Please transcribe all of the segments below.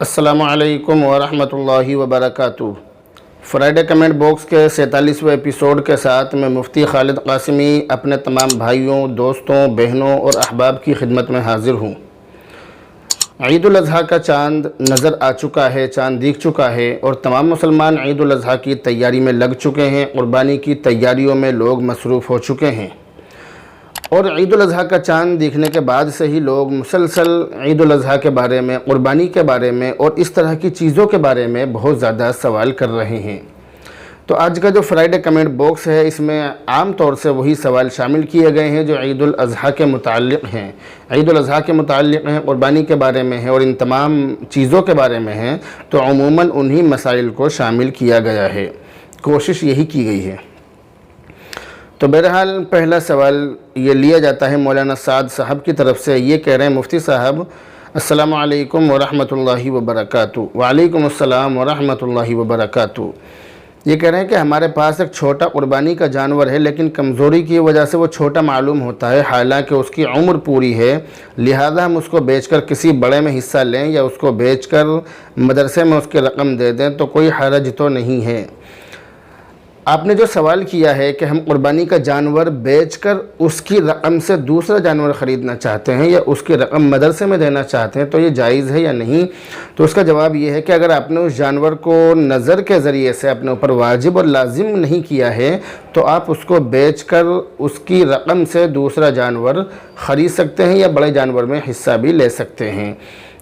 السلام علیکم ورحمۃ اللہ وبرکاتہ۔ فرائیڈے کمنٹ باکس کے 47ویں ایپیسوڈ کے ساتھ میں مفتی خالد قاسمی اپنے تمام بھائیوں، دوستوں، بہنوں اور احباب کی خدمت میں حاضر ہوں۔ عید الاضحیٰ کا چاند نظر آ چکا ہے، چاند دیکھ چکا ہے اور تمام مسلمان عید الاضحیٰ کی تیاری میں لگ چکے ہیں۔ قربانی کی تیاریوں میں لوگ مصروف ہو چکے ہیں اور عید الاضحیٰ کا چاند دیکھنے کے بعد سے ہی لوگ مسلسل عید الاضحیٰ کے بارے میں، قربانی کے بارے میں اور اس طرح کی چیزوں کے بارے میں بہت زیادہ سوال کر رہے ہیں۔ تو آج کا جو فرائیڈے کمنٹ باکس ہے، اس میں عام طور سے وہی سوال شامل کیے گئے ہیں جو عید الاضحیٰ کے متعلق ہیں، عید الاضحیٰ کے متعلق ہیں، قربانی کے بارے میں ہیں اور ان تمام چیزوں کے بارے میں ہیں۔ تو عموماً انہی مسائل کو شامل کیا گیا ہے، کوشش یہی کی گئی ہے۔ تو بہرحال پہلا سوال یہ لیا جاتا ہے مولانا سعد صاحب کی طرف سے۔ یہ کہہ رہے ہیں مفتی صاحب السلام علیکم ورحمۃ اللہ وبرکاتہ۔ وعلیکم السلام ورحمۃ اللہ وبرکاتہ۔ یہ کہہ رہے ہیں کہ ہمارے پاس ایک چھوٹا قربانی کا جانور ہے، لیکن کمزوری کی وجہ سے وہ چھوٹا معلوم ہوتا ہے، حالانکہ اس کی عمر پوری ہے، لہذا ہم اس کو بیچ کر کسی بڑے میں حصہ لیں یا اس کو بیچ کر مدرسے میں اس کی رقم دے دیں تو کوئی حرج تو نہیں ہے؟ آپ نے جو سوال کیا ہے کہ ہم قربانی کا جانور بیچ کر اس کی رقم سے دوسرا جانور خریدنا چاہتے ہیں یا اس کی رقم مدرسے میں دینا چاہتے ہیں تو یہ جائز ہے یا نہیں؟ تو اس کا جواب یہ ہے کہ اگر آپ نے اس جانور کو نظر کے ذریعے سے اپنے اوپر واجب اور لازم نہیں کیا ہے تو آپ اس کو بیچ کر اس کی رقم سے دوسرا جانور خرید سکتے ہیں یا بڑے جانور میں حصہ بھی لے سکتے ہیں۔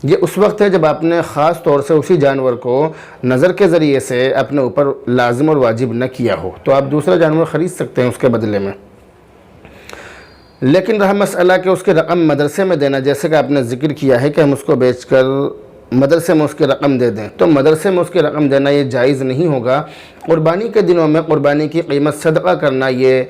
یہ اس وقت ہے جب آپ نے خاص طور سے اسی جانور کو نظر کے ذریعے سے اپنے اوپر لازم اور واجب نہ کیا ہو تو آپ دوسرا جانور خرید سکتے ہیں اس کے بدلے میں۔ لیکن رہا مسئلہ کہ اس کی رقم مدرسے میں دینا، جیسے کہ آپ نے ذکر کیا ہے کہ ہم اس کو بیچ کر مدرسے میں اس کی رقم دے دیں، تو مدرسے میں اس کی رقم دینا یہ جائز نہیں ہوگا۔ قربانی کے دنوں میں قربانی کی قیمت صدقہ کرنا یہ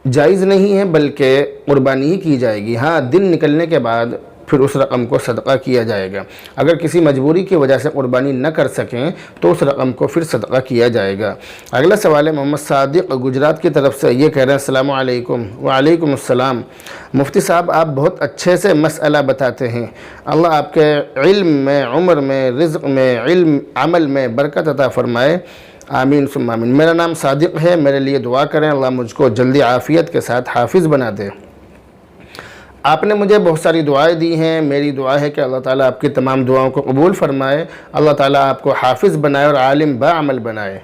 جائز نہیں ہے، بلکہ قربانی ہی کی جائے گی۔ ہاں، دن نکلنے کے بعد پھر اس رقم کو صدقہ کیا جائے گا۔ اگر کسی مجبوری کی وجہ سے قربانی نہ کر سکیں تو اس رقم کو پھر صدقہ کیا جائے گا۔ اگلا سوال ہے محمد صادق گجرات کی طرف سے۔ یہ کہہ رہے ہیں السلام علیکم۔ وعلیکم السلام۔ مفتی صاحب آپ بہت اچھے سے مسئلہ بتاتے ہیں، اللہ آپ کے علم میں، عمر میں، رزق میں، علم عمل میں برکت عطا فرمائے، آمین ثم آمین۔ میرا نام صادق ہے، میرے لیے دعا کریں، اللہ مجھ کو جلدی عافیت کے ساتھ حافظ بنا دے۔ آپ نے مجھے بہت ساری دعائیں دی ہیں، میری دعا ہے کہ اللہ تعالیٰ آپ کی تمام دعاؤں کو قبول فرمائے، اللہ تعالیٰ آپ کو حافظ بنائے اور عالم بعمل بنائے۔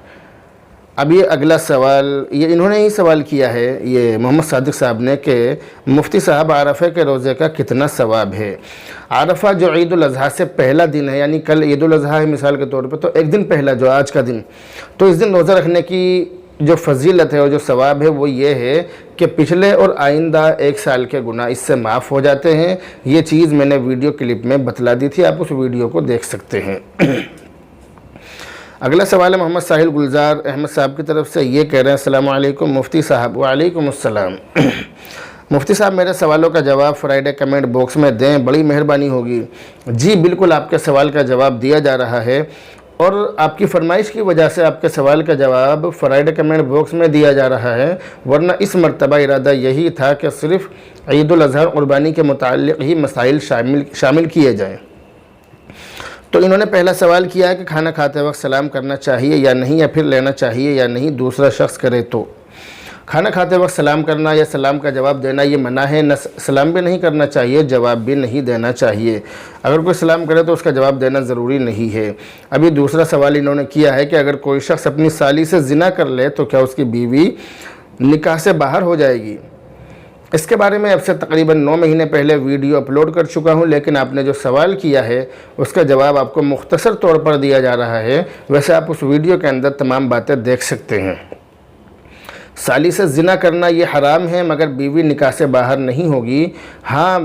اب یہ اگلا سوال یہ انہوں نے ہی سوال کیا ہے، یہ محمد صادق صاحب نے، کہ مفتی صاحب عرفہ کے روزے کا کتنا ثواب ہے؟ عرفہ جو عید الاضحیٰ سے پہلا دن ہے، یعنی کل عید الاضحیٰ ہے مثال کے طور پہ، تو ایک دن پہلا جو آج کا دن، تو اس دن روزہ رکھنے کی جو فضیلت ہے اور جو ثواب ہے وہ یہ ہے کہ پچھلے اور آئندہ 1 سال کے گناہ اس سے معاف ہو جاتے ہیں۔ یہ چیز میں نے ویڈیو کلپ میں بتلا دی تھی، آپ اس ویڈیو کو دیکھ سکتے ہیں۔ اگلا سوال ہے محمد ساحل گلزار احمد صاحب کی طرف سے۔ یہ کہہ رہے ہیں السلام علیکم مفتی صاحب۔ وعلیکم السلام۔ مفتی صاحب میرے سوالوں کا جواب فرائیڈے کمنٹ باکس میں دیں، بڑی مہربانی ہوگی۔ جی بالکل، آپ کے سوال کا جواب دیا جا رہا ہے اور آپ کی فرمائش کی وجہ سے آپ کے سوال کا جواب فرائیڈے کمنٹ باکس میں دیا جا رہا ہے، ورنہ اس مرتبہ ارادہ یہی تھا کہ صرف عید الاضحیٰ قربانی کے متعلق ہی مسائل شامل کیے جائیں۔ تو انہوں نے پہلا سوال کیا ہے کہ کھانا کھاتے وقت سلام کرنا چاہیے یا نہیں، یا پھر لینا چاہیے یا نہیں، دوسرا شخص کرے تو۔ کھانا کھاتے وقت سلام کرنا یا سلام کا جواب دینا یہ منع ہے، نہ سلام بھی نہیں کرنا چاہیے، جواب بھی نہیں دینا چاہیے۔ اگر کوئی سلام کرے تو اس کا جواب دینا ضروری نہیں ہے۔ ابھی دوسرا سوال انہوں نے کیا ہے کہ اگر کوئی شخص اپنی سالی سے زنا کر لے تو کیا اس کی بیوی نکاح سے باہر ہو جائے گی؟ اس کے بارے میں اب سے تقریباً 9 مہینے پہلے ویڈیو اپلوڈ کر چکا ہوں، لیکن آپ نے جو سوال کیا ہے اس کا جواب آپ کو مختصر طور پر دیا جا رہا ہے، ویسے آپ اس ویڈیو کے اندر تمام باتیں دیکھ سکتے ہیں۔ سالی سے زنا کرنا یہ حرام ہے مگر بیوی نکاح سے باہر نہیں ہوگی۔ ہاں،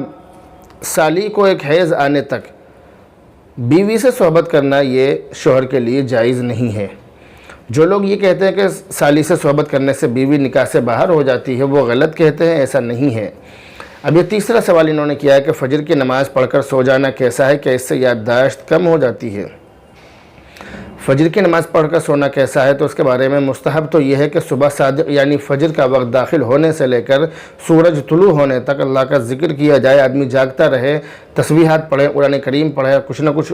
سالی کو ایک حیض آنے تک بیوی سے صحبت کرنا یہ شوہر کے لیے جائز نہیں ہے۔ جو لوگ یہ کہتے ہیں کہ سالی سے صحبت کرنے سے بیوی نکاح سے باہر ہو جاتی ہے وہ غلط کہتے ہیں، ایسا نہیں ہے۔ اب یہ تیسرا سوال انہوں نے کیا ہے کہ فجر کی نماز پڑھ کر سو جانا کیسا ہے، کہ اس سے یادداشت کم ہو جاتی ہے؟ فجر کی نماز پڑھ کر سونا کیسا ہے؟ تو اس کے بارے میں مستحب تو یہ ہے کہ صبح صادق یعنی فجر کا وقت داخل ہونے سے لے کر سورج طلوع ہونے تک اللہ کا ذکر کیا جائے، آدمی جاگتا رہے، تسبیحات پڑھے، قرآن کریم پڑھے، کچھ نہ کچھ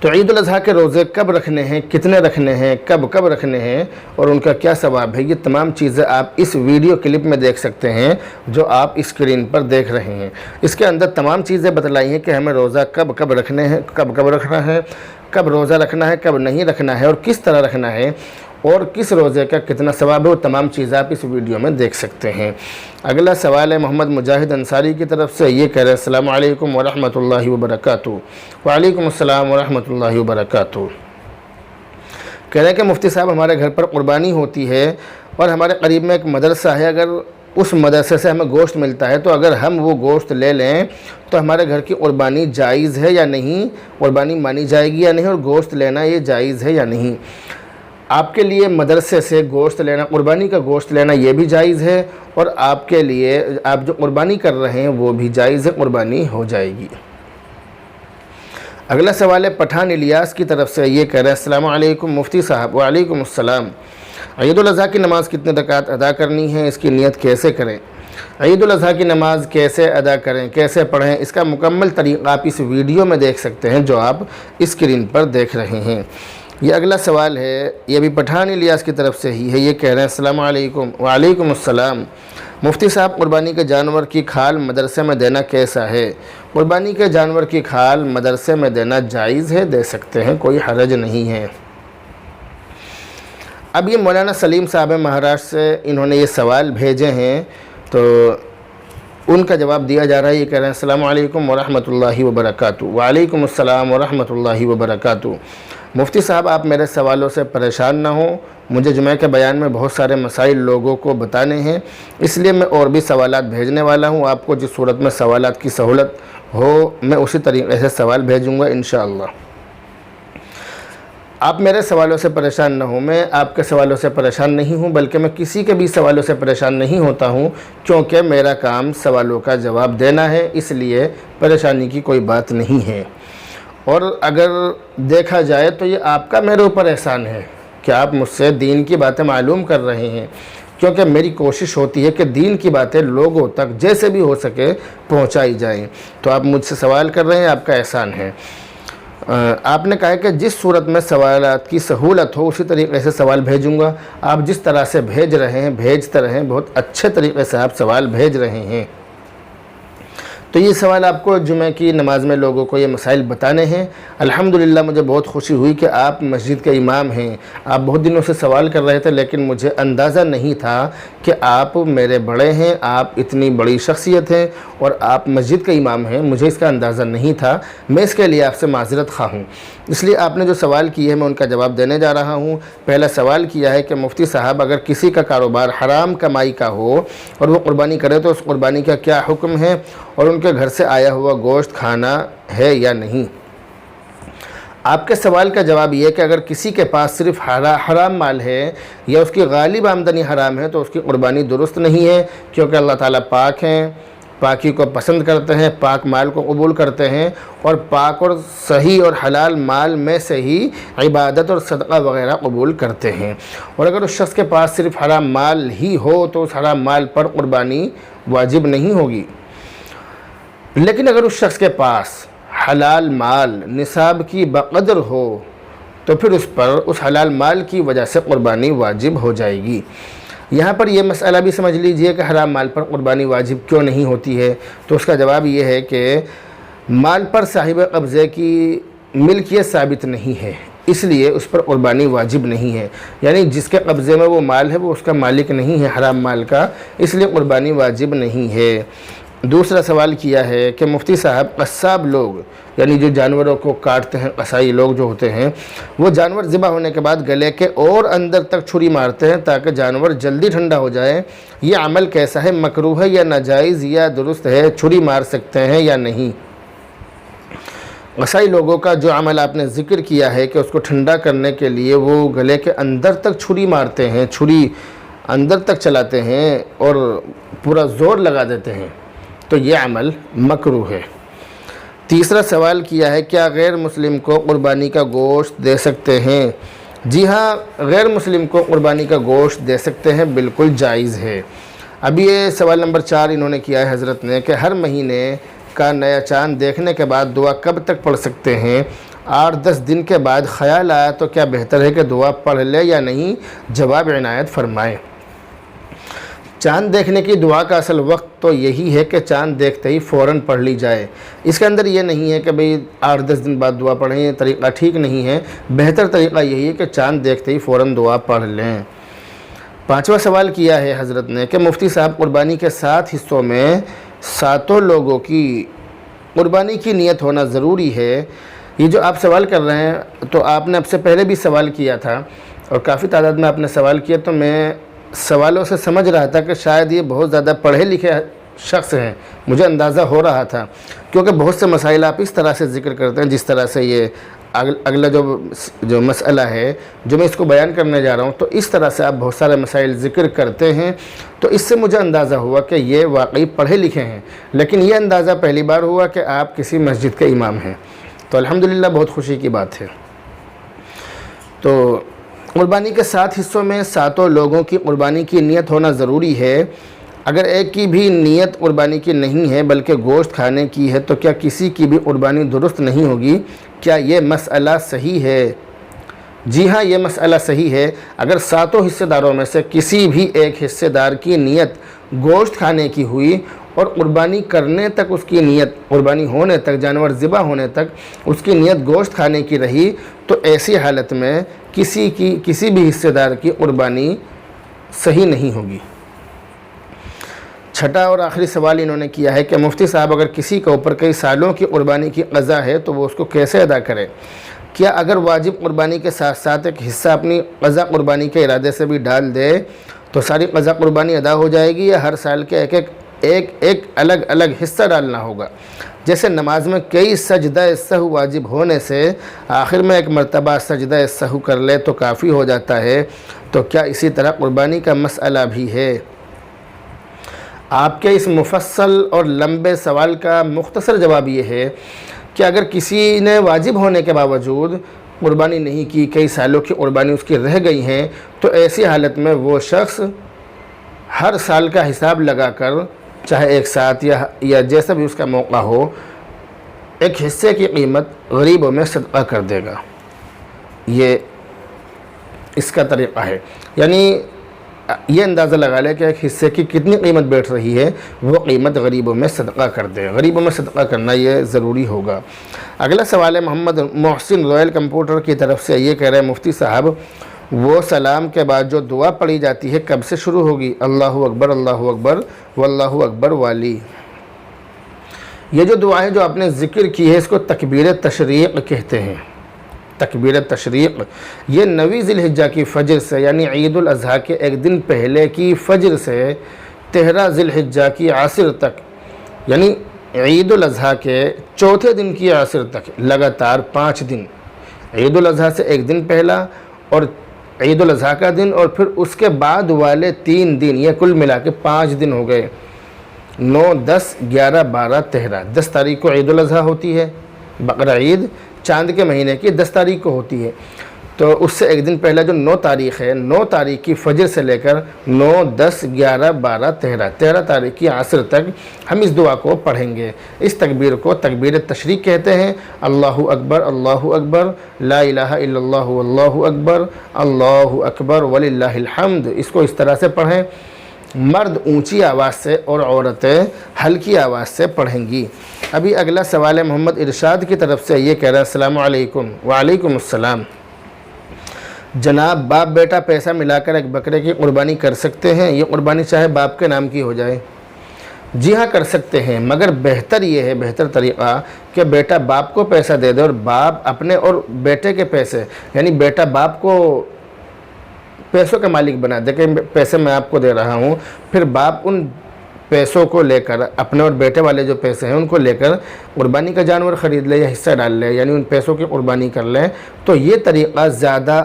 تو عید الاضحیٰ کے روزے کب رکھنے ہیں، کتنے رکھنے ہیں، کب رکھنے ہیں اور ان کا کیا ثواب ہے، یہ تمام چیزیں آپ اس ویڈیو کلپ میں دیکھ سکتے ہیں جو آپ اسکرین پر دیکھ رہے ہیں۔ اس کے اندر تمام چیزیں بتلائی ہیں کہ ہمیں روزہ کب رکھنے ہیں، کب رکھنا ہے، کب روزہ رکھنا ہے، کب نہیں رکھنا ہے اور کس طرح رکھنا ہے اور کس روزے کا کتنا ثواب ہے، وہ تمام چیزیں آپ اس ویڈیو میں دیکھ سکتے ہیں۔ اگلا سوال ہے محمد مجاہد انصاری کی طرف سے، یہ کہہ رہے ہیں السلام علیکم ورحمۃ اللہ وبرکاتہ۔ وعلیکم السلام ورحمۃ اللہ وبرکاتہ۔ کہہ رہے ہیں کہ مفتی صاحب ہمارے گھر پر قربانی ہوتی ہے اور ہمارے قریب میں ایک مدرسہ ہے، اگر اس مدرسے سے ہمیں گوشت ملتا ہے تو اگر ہم وہ گوشت لے لیں تو ہمارے گھر کی قربانی جائز ہے یا نہیں، قربانی مانی جائے گی یا نہیں، اور گوشت لینا یہ جائز ہے یا نہیں؟ آپ کے لیے مدرسے سے گوشت لینا، قربانی کا گوشت لینا یہ بھی جائز ہے اور آپ کے لیے آپ جو قربانی کر رہے ہیں وہ بھی جائز ہے، قربانی ہو جائے گی۔ اگلا سوال ہے پٹھان الیاس کی طرف سے، یہ کہہ رہے ہیں السلام علیکم مفتی صاحب۔ وعلیکم السلام۔ عید الاضحیٰ کی نماز کتنے رکعت ادا کرنی ہے، اس کی نیت کیسے کریں؟ عید الاضحیٰ کی نماز کیسے ادا کریں، کیسے پڑھیں، اس کا مکمل طریقہ آپ اس ویڈیو میں دیکھ سکتے ہیں جو آپ اسکرین پر دیکھ رہے ہیں۔ یہ اگلا سوال ہے، یہ بھی پٹھان الیاس کی طرف سے ہی ہے، یہ کہہ رہے ہیں السلام علیکم۔ وعلیکم السلام۔ مفتی صاحب قربانی کے جانور کی کھال مدرسے میں دینا کیسا ہے؟ قربانی کے جانور کی کھال مدرسے میں دینا جائز ہے، دے سکتے ہیں، کوئی حرج نہیں ہے۔ اب یہ مولانا سلیم صاحب مہاراشٹر سے انہوں نے یہ سوال بھیجے ہیں تو ان کا جواب دیا جا رہا ہے، یہ کہہ رہے ہیں السلام علیکم ورحمۃ اللہ وبرکاتہ۔ وعلیکم السلام ورحمۃ اللہ وبرکاتہ۔ مفتی صاحب آپ میرے سوالوں سے پریشان نہ ہوں، مجھے جمعہ کے بیان میں بہت سارے مسائل لوگوں کو بتانے ہیں، اس لیے میں اور بھی سوالات بھیجنے والا ہوں۔ آپ کو جس صورت میں سوالات کی سہولت ہو میں اسی طریقے سے سوال بھیجوں گا انشاءاللہ۔ آپ میرے سوالوں سے پریشان نہ ہوں، میں آپ کے سوالوں سے پریشان نہیں ہوں، بلکہ میں کسی کے بھی سوالوں سے پریشان نہیں ہوتا ہوں، کیونکہ میرا کام سوالوں کا جواب دینا ہے، اس لیے پریشانی کی کوئی بات نہیں ہے۔ اور اگر دیکھا جائے تو یہ آپ کا میرے اوپر احسان ہے کہ آپ مجھ سے دین کی باتیں معلوم کر رہے ہیں، کیونکہ میری کوشش ہوتی ہے کہ دین کی باتیں لوگوں تک جیسے بھی ہو سکے پہنچائی جائیں، تو آپ مجھ سے سوال کر رہے ہیں، آپ کا احسان ہے۔ آپ نے کہا کہ جس صورت میں سوالات کی سہولت ہو اسی طریقے سے سوال بھیجوں گا۔ آپ جس طرح سے بھیج رہے ہیں بھیجتے رہیں، بہت اچھے طریقے سے آپ سوال بھیج رہے ہیں۔ تو یہ سوال آپ کو جمعہ کی نماز میں لوگوں کو یہ مسائل بتانے ہیں۔ الحمدللہ مجھے بہت خوشی ہوئی کہ آپ مسجد کے امام ہیں، آپ بہت دنوں سے سوال کر رہے تھے لیکن مجھے اندازہ نہیں تھا کہ آپ میرے بڑے ہیں، آپ اتنی بڑی شخصیت ہیں اور آپ مسجد کے امام ہیں، مجھے اس کا اندازہ نہیں تھا۔ میں اس کے لیے آپ سے معذرت خواہ ہوں، اس لیے آپ نے جو سوال کیے ہیں میں ان کا جواب دینے جا رہا ہوں۔ پہلا سوال کیا ہے کہ مفتی صاحب اگر کسی کا کاروبار حرام کمائی کا ہو اور وہ قربانی کرے تو اس قربانی کا کیا حکم ہے اور ان کے گھر سے آیا ہوا گوشت کھانا ہے یا نہیں؟ آپ کے سوال کا جواب یہ ہے کہ اگر کسی کے پاس صرف حرام مال ہے یا اس کی غالب آمدنی حرام ہے تو اس کی قربانی درست نہیں ہے، کیونکہ اللہ تعالیٰ پاک ہیں، پاکی کو پسند کرتے ہیں، پاک مال کو قبول کرتے ہیں اور پاک اور صحیح اور حلال مال میں سے ہی عبادت اور صدقہ وغیرہ قبول کرتے ہیں۔ اور اگر اس شخص کے پاس صرف حرام مال ہی ہو تو اس حرام مال پر قربانی واجب نہیں ہوگی، لیکن اگر اس شخص کے پاس حلال مال نصاب کی بقدر ہو تو پھر اس پر اس حلال مال کی وجہ سے قربانی واجب ہو جائے گی۔ یہاں پر یہ مسئلہ بھی سمجھ لیجئے کہ حرام مال پر قربانی واجب کیوں نہیں ہوتی ہے، تو اس کا جواب یہ ہے کہ مال پر صاحب قبضے کی ملکیت ثابت نہیں ہے، اس لیے اس پر قربانی واجب نہیں ہے، یعنی جس کے قبضے میں وہ مال ہے وہ اس کا مالک نہیں ہے حرام مال کا، اس لیے قربانی واجب نہیں ہے۔ دوسرا سوال کیا ہے کہ مفتی صاحب قصاب لوگ یعنی جو جانوروں کو کاٹتے ہیں، قصائی لوگ جو ہوتے ہیں، وہ جانور ذبح ہونے کے بعد گلے کے اور اندر تک چھری مارتے ہیں تاکہ جانور جلدی ٹھنڈا ہو جائے، یہ عمل کیسا ہے، مکروہ ہے یا ناجائز یا درست ہے، چھری مار سکتے ہیں یا نہیں؟ قصائی لوگوں کا جو عمل آپ نے ذکر کیا ہے کہ اس کو ٹھنڈا کرنے کے لیے وہ گلے کے اندر تک چھری مارتے ہیں، چھری اندر تک چلاتے ہیں اور پورا زور لگا دیتے ہیں، تو یہ عمل مکروہ ہے۔ تیسرا سوال کیا ہے کیا غیر مسلم کو قربانی کا گوشت دے سکتے ہیں؟ جی ہاں، غیر مسلم کو قربانی کا گوشت دے سکتے ہیں، بالکل جائز ہے۔ اب یہ سوال نمبر 4 انہوں نے کیا ہے حضرت نے کہ ہر مہینے کا نیا چاند دیکھنے کے بعد دعا کب تک پڑھ سکتے ہیں؟ 8-10 دن کے بعد خیال آیا تو کیا بہتر ہے کہ دعا پڑھ لے یا نہیں؟ جواب عنایت فرمائیں۔ چاند دیکھنے کی دعا کا اصل وقت تو یہی ہے کہ چاند دیکھتے ہی فوراً پڑھ لی جائے۔ اس کے اندر یہ نہیں ہے کہ بھئی 8-10 دن بعد دعا پڑھیں، یہ طریقہ ٹھیک نہیں ہے۔ بہتر طریقہ یہی ہے کہ چاند دیکھتے ہی فوراً دعا پڑھ لیں۔ 5واں سوال کیا ہے حضرت نے کہ مفتی صاحب قربانی کے 7 حصوں میں 7 لوگوں کی قربانی کی نیت ہونا ضروری ہے۔ یہ جو آپ سوال کر رہے ہیں تو آپ نے اب سے پہلے بھی سوال کیا تھا اور کافی تعداد میں آپ نے سوال کیا، تو میں سوالوں سے سمجھ رہا تھا کہ شاید یہ بہت زیادہ پڑھے لکھے شخص ہیں، مجھے اندازہ ہو رہا تھا، کیونکہ بہت سے مسائل آپ اس طرح سے ذکر کرتے ہیں جس طرح سے یہ اگلا جو مسئلہ ہے جو میں اس کو بیان کرنے جا رہا ہوں، تو اس طرح سے آپ بہت سارے مسائل ذکر کرتے ہیں، تو اس سے مجھے اندازہ ہوا کہ یہ واقعی پڑھے لکھے ہیں، لیکن یہ اندازہ پہلی بار ہوا کہ آپ کسی مسجد کے امام ہیں، تو الحمدللہ بہت خوشی کی بات ہے۔ تو قربانی کے 7 حصوں میں 7 لوگوں کی قربانی کی نیت ہونا ضروری ہے۔ اگر ایک کی بھی نیت قربانی کی نہیں ہے بلکہ گوشت کھانے کی ہے تو کیا کسی کی بھی قربانی درست نہیں ہوگی؟ کیا یہ مسئلہ صحیح ہے؟ جی ہاں، یہ مسئلہ صحیح ہے۔ اگر 7 حصے داروں میں سے کسی بھی ایک حصے دار کی نیت گوشت کھانے کی ہوئی اور قربانی کرنے تک اس کی نیت، قربانی ہونے تک، جانور ذبح ہونے تک اس کی نیت گوشت کھانے کی رہی، تو ایسی حالت میں کسی بھی حصے دار کی قربانی صحیح نہیں ہوگی۔ 6واں اور آخری سوال انہوں نے کیا ہے کہ مفتی صاحب اگر کسی کے اوپر کئی سالوں کی قربانی کی قضا ہے تو وہ اس کو کیسے ادا کرے؟ کیا اگر واجب قربانی کے ساتھ ساتھ ایک حصہ اپنی قضا قربانی کے ارادے سے بھی ڈال دے تو ساری قضا قربانی ادا ہو جائے گی، یا ہر سال کے ایک الگ الگ حصہ ڈالنا ہوگا؟ جیسے نماز میں کئی سجدہ سہو واجب ہونے سے آخر میں ایک مرتبہ سجدہ سہو کر لے تو کافی ہو جاتا ہے، تو کیا اسی طرح قربانی کا مسئلہ بھی ہے؟ آپ کے اس مفصل اور لمبے سوال کا مختصر جواب یہ ہے کہ اگر کسی نے واجب ہونے کے باوجود قربانی نہیں کی، کئی سالوں کی قربانی اس کی رہ گئی ہیں، تو ایسی حالت میں وہ شخص ہر سال کا حساب لگا کر، چاہے ایک ساتھ یا جیسا بھی اس کا موقع ہو، ایک حصے کی قیمت غریبوں میں صدقہ کر دے گا۔ یہ اس کا طریقہ ہے، یعنی یہ اندازہ لگا لے کہ ایک حصے کی کتنی قیمت بیٹھ رہی ہے، وہ قیمت غریبوں میں صدقہ کر دے۔ غریبوں میں صدقہ کرنا یہ ضروری ہوگا۔ اگلا سوال ہے محمد محسن رائل کمپیوٹر کی طرف سے، یہ کہہ رہے ہیں مفتی صاحب وہ سلام کے بعد جو دعا پڑھی جاتی ہے کب سے شروع ہوگی؟ اللہ اکبر اللہ اکبر واللہ اکبر والی۔ یہ جو دعا ہے جو آپ نے ذکر کی ہے اس کو تکبیر تشریق کہتے ہیں۔ تکبیر تشریق یہ 9 ذی الحجہ کی فجر سے، یعنی عید الاضحیٰ کے ایک دن پہلے کی فجر سے 13 ذی الحجہ کی عصر تک، یعنی عید الاضحیٰ کے چوتھے دن کی عصر تک لگاتار 5 دن، عید الاضحیٰ سے ایک دن پہلا اور عید الاضحیٰ کا دن اور پھر اس کے بعد والے 3 دن، یہ کل ملا کے 5 دن ہو گئے۔ 9 10 11 12 13، 10 تاریخ کو عید الاضحیٰ ہوتی ہے، بقرہ عید چاند کے مہینے کی 10 تاریخ کو ہوتی ہے، تو اس سے ایک دن پہلا جو 9 تاریخ ہے، 9 تاریخ کی فجر سے لے کر 9 10 11 12 13 تاریخ کی عصر تک ہم اس دعا کو پڑھیں گے۔ اس تکبیر کو تکبیر تشریق کہتے ہیں۔ اللہ اکبر لا الہ الا اللہ واللہ اکبر وللہ الحمد، اس کو اس طرح سے پڑھیں۔ مرد اونچی آواز سے اور عورتیں ہلکی آواز سے پڑھیں گی۔ ابھی اگلا سوال ہے محمد ارشاد کی طرف سے، یہ کہہ رہا ہے السلام علیکم۔ وعلیکم السلام۔ جناب باپ بیٹا پیسہ ملا کر ایک بکرے کی قربانی کر سکتے ہیں؟ یہ قربانی چاہے باپ کے نام کی ہو جائے؟ جی ہاں کر سکتے ہیں، مگر بہتر یہ ہے، بہتر طریقہ کہ بیٹا باپ کو پیسہ دے دے اور باپ اپنے اور بیٹے کے پیسے، یعنی بیٹا باپ کو پیسوں کا مالک بنا دے کہ پیسے میں آپ کو دے رہا ہوں، پھر باپ ان پیسوں کو لے کر اپنے اور بیٹے والے جو پیسے ہیں ان کو لے کر قربانی کا جانور خرید لے یا حصہ ڈال لے، یعنی ان پیسوں کی قربانی کر لیں، تو یہ طریقہ زیادہ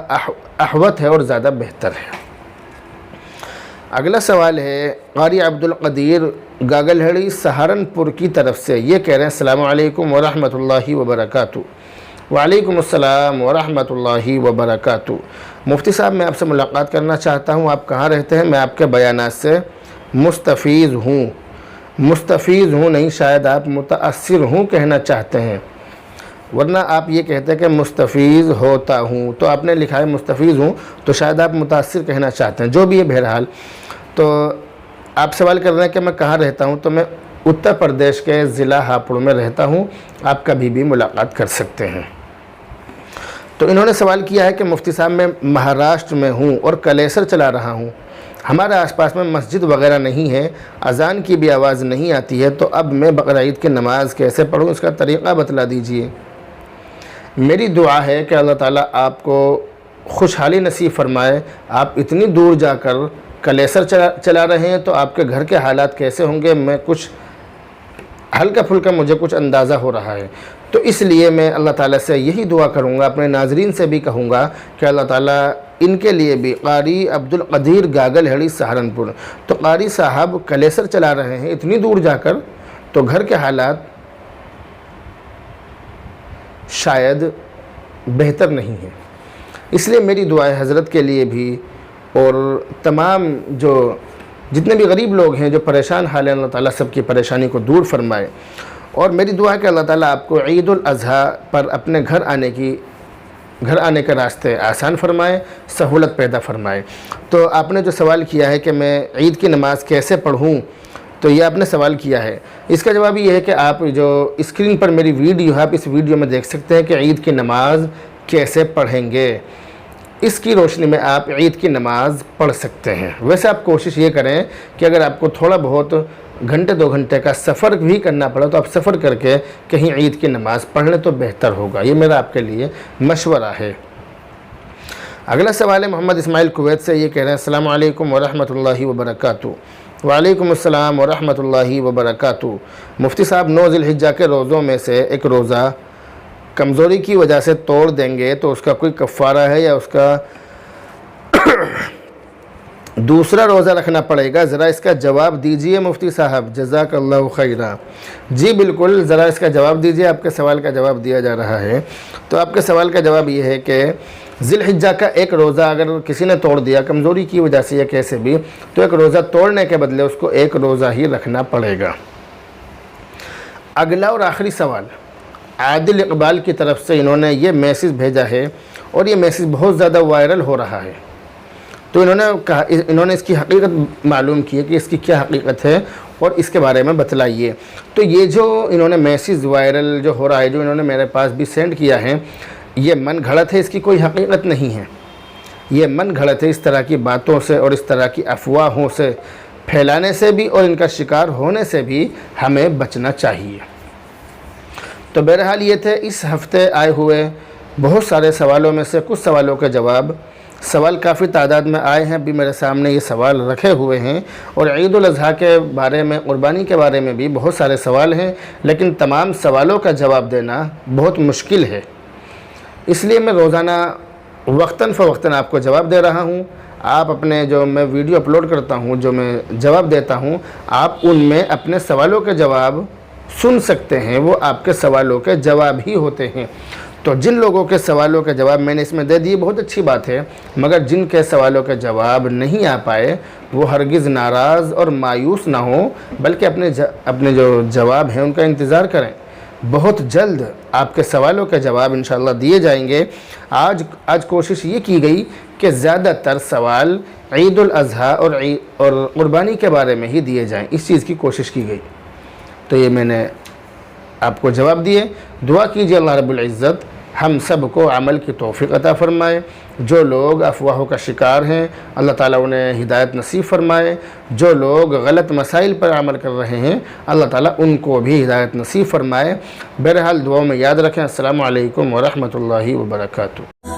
احوط ہے اور زیادہ بہتر ہے۔ اگلا سوال ہے قاری عبد القدیر گاگلہڑی سہارنپور کی طرف سے، یہ کہہ رہے ہیں السلام علیکم ورحمۃ اللہ وبرکاتہ۔ وعلیکم السلام ورحمۃ اللہ وبرکاتہ۔ مفتی صاحب میں آپ سے ملاقات کرنا چاہتا ہوں، آپ کہاں رہتے ہیں؟ میں آپ کے بیانات سے مستفیض ہوں نہیں، شاید آپ متاثر ہوں کہنا چاہتے ہیں۔ ورنہ آپ یہ کہتے ہیں کہ مستفیض ہوتا ہوں، تو آپ نے لکھا ہے مستفیض ہوں، تو شاید آپ متاثر کہنا چاہتے ہیں، جو بھی ہے بہرحال۔ تو آپ سوال کر رہے ہیں کہ میں کہاں رہتا ہوں، تو میں اتر پردیش کے ضلع ہاپوڑ میں رہتا ہوں، آپ کبھی بھی ملاقات کر سکتے ہیں۔ تو انہوں نے سوال کیا ہے کہ مفتی صاحب میں مہاراشٹر میں ہوں اور کلیسر چلا رہا ہوں، ہمارے آس پاس میں مسجد وغیرہ نہیں ہے، اذان کی بھی آواز نہیں آتی ہے، تو اب میں بقرعید کی نماز کیسے پڑھوں، اس کا طریقہ بتلا دیجئے۔ میری دعا ہے کہ اللہ تعالیٰ آپ کو خوشحالی نصیب فرمائے۔ آپ اتنی دور جا کر کلیسر چلا رہے ہیں، تو آپ کے گھر کے حالات کیسے ہوں گے، میں کچھ ہلکا پھلکا مجھے کچھ اندازہ ہو رہا ہے۔ تو اس لیے میں اللہ تعالیٰ سے یہی دعا کروں گا، اپنے ناظرین سے بھی کہوں گا کہ اللہ تعالیٰ ان کے لیے بھی، قاری عبدالقدیر گاگل ہیڑی سہارنپور، تو قاری صاحب کلیسر چلا رہے ہیں اتنی دور جا کر، تو گھر کے حالات شاید بہتر نہیں ہیں۔ اس لیے میری دعا ہے حضرت کے لیے بھی، اور تمام جتنے بھی غریب لوگ ہیں جو پریشان حال ہیں، اللہ تعالیٰ سب کی پریشانی کو دور فرمائے۔ اور میری دعا ہے کہ اللہ تعالیٰ آپ کو عید الاضحیٰ پر اپنے گھر آنے کے راستے آسان فرمائے، سہولت پیدا فرمائے۔ تو آپ نے جو سوال کیا ہے کہ میں عید کی نماز کیسے پڑھوں، تو یہ آپ نے سوال کیا ہے، اس کا جواب یہ ہے کہ آپ جو اسکرین پر میری ویڈیو ہے، آپ اس ویڈیو میں دیکھ سکتے ہیں کہ عید کی نماز کیسے پڑھیں گے۔ اس کی روشنی میں آپ عید کی نماز پڑھ سکتے ہیں۔ ویسے آپ کوشش یہ کریں کہ اگر آپ کو تھوڑا بہت گھنٹے 2 گھنٹے کا سفر بھی کرنا پڑا تو آپ سفر کر کے کہیں عید کی نماز پڑھ لیں تو بہتر ہوگا، یہ میرا آپ کے لیے مشورہ ہے۔ اگلا سوال ہے محمد اسماعیل کویت سے، یہ کہہ رہے ہیں السلام علیکم ورحمۃ اللہ وبرکاتہ۔ وعلیکم السلام ورحمۃ اللہ وبرکاتہ۔ مفتی صاحب 9 ذی الحجہ کے روزوں میں سے ایک روزہ کمزوری کی وجہ سے توڑ دیں گے تو اس کا کوئی کفارہ ہے یا اس کا دوسرا روزہ رکھنا پڑے گا؟ ذرا اس کا جواب دیجئے مفتی صاحب، جزاک اللہ خیرہ۔ جی بالکل، ذرا اس کا جواب دیجئے، آپ کے سوال کا جواب دیا جا رہا ہے۔ تو آپ کے سوال کا جواب یہ ہے کہ ذی الحجہ کا ایک روزہ اگر کسی نے توڑ دیا کمزوری کی وجہ سے یا کیسے بھی، تو ایک روزہ توڑنے کے بدلے اس کو ایک روزہ ہی رکھنا پڑے گا۔ اگلا اور آخری سوال عادل اقبال کی طرف سے، انہوں نے یہ میسیج بھیجا ہے اور یہ میسیج بہت زیادہ وائرل ہو رہا ہے۔ تو انہوں نے اس کی حقیقت معلوم کی ہے کہ اس کی کیا حقیقت ہے اور اس کے بارے میں بتلائیے۔ تو یہ جو انہوں نے میسیج وائرل جو ہو رہا ہے، جو انہوں نے میرے پاس بھی سینڈ کیا ہے، یہ من گھڑت ہے، اس کی کوئی حقیقت نہیں ہے۔ یہ من گھڑت ہے، اس طرح کی باتوں سے اور اس طرح کی افواہوں سے پھیلانے سے بھی اور ان کا شکار ہونے سے بھی ہمیں بچنا چاہیے۔ تو بہرحال یہ تھے اس ہفتے آئے ہوئے بہت سارے سوالوں میں سے کچھ سوالوں کے جواب۔ سوال کافی تعداد میں آئے ہیں، بھی میرے سامنے یہ سوال رکھے ہوئے ہیں، اور عید الاضحیٰ کے بارے میں، قربانی کے بارے میں بھی بہت سارے سوال ہیں، لیکن تمام سوالوں کا جواب دینا بہت مشکل ہے۔ اس لیے میں روزانہ وقتاً فوقتاً آپ کو جواب دے رہا ہوں۔ آپ اپنے جو میں ویڈیو اپلوڈ کرتا ہوں، جو میں جواب دیتا ہوں، آپ ان میں اپنے سوالوں کے جواب سن سکتے ہیں، وہ آپ کے سوالوں کے جواب ہی ہوتے ہیں۔ تو جن لوگوں کے سوالوں کے جواب میں نے اس میں دے دیے بہت اچھی بات ہے، مگر جن کے سوالوں کے جواب نہیں آ پائے وہ ہرگز ناراض اور مایوس نہ ہوں، بلکہ اپنے جو جواب ہیں ان کا انتظار کریں۔ بہت جلد آپ کے سوالوں کے جواب انشاءاللہ دیے جائیں گے۔ آج کوشش یہ کی گئی کہ زیادہ تر سوال عید الاضحیٰ اور قربانی کے بارے میں ہی دیے جائیں، اس چیز کی کوشش کی گئی۔ تو یہ میں نے آپ کو جواب دیے۔ دعا کیجیے اللہ رب العزت ہم سب کو عمل کی توفیق عطا فرمائے۔ جو لوگ افواہوں کا شکار ہیں اللہ تعالیٰ انہیں ہدایت نصیب فرمائے۔ جو لوگ غلط مسائل پر عمل کر رہے ہیں اللہ تعالیٰ ان کو بھی ہدایت نصیب فرمائے۔ بہرحال دعاؤں میں یاد رکھیں۔ السلام علیکم ورحمۃ اللہ وبرکاتہ۔